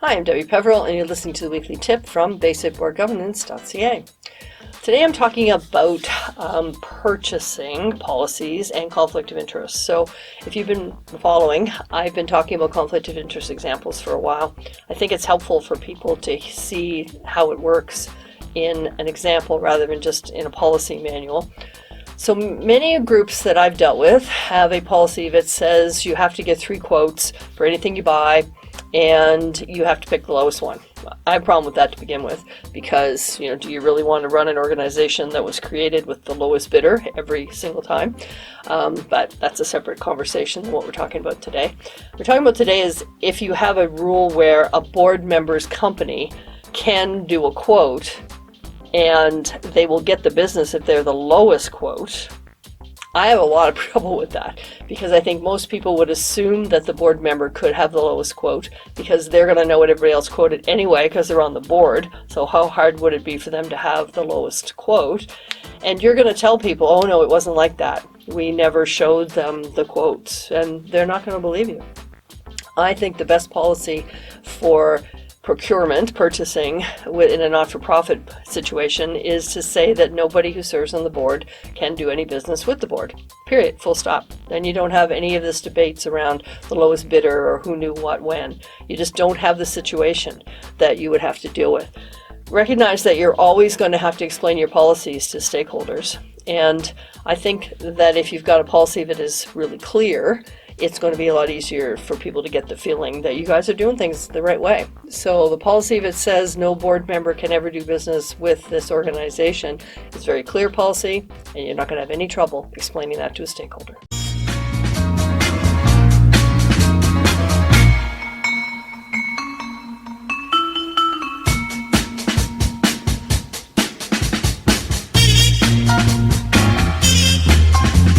Hi, I'm Debbie Peveril, and you're listening to the weekly tip from basicboardgovernance.ca. Today I'm talking about purchasing policies and conflict of interest. So if you've been following, I've been talking about conflict of interest examples for a while. I think it's helpful for people to see how it works in an example rather than just in a policy manual. So many groups that I've dealt with have a policy that says you have to get 3 quotes for anything you buy, and you have to pick the lowest one. I have a problem with that to begin with, because do you really want to run an organization that was created with the lowest bidder every single time? But that's a separate conversation than what we're talking about today. What we're talking about today is if you have a rule where a board member's company can do a quote and they will get the business if they're the lowest quote. I have a lot of trouble with that, because I think most people would assume that the board member could have the lowest quote because they're going to know what everybody else quoted anyway because they're on the board. So how hard would it be for them to have the lowest quote? And you're going to tell people, oh no, it wasn't like that. We never showed them the quotes, and they're not going to believe you. I think the best policy for purchasing in a not-for-profit situation is to say that nobody who serves on the board can do any business with the board. Period. Full stop. Then you don't have any of this debates around the lowest bidder or who knew what when. You just don't have the situation that you would have to deal with. Recognize that you're always going to have to explain your policies to stakeholders. And I think that if you've got a policy that is really clear, it's going to be a lot easier for people to get the feeling that you guys are doing things the right way. So the policy that says no board member can ever do business with this organization is very clear policy, and you're not going to have any trouble explaining that to a stakeholder.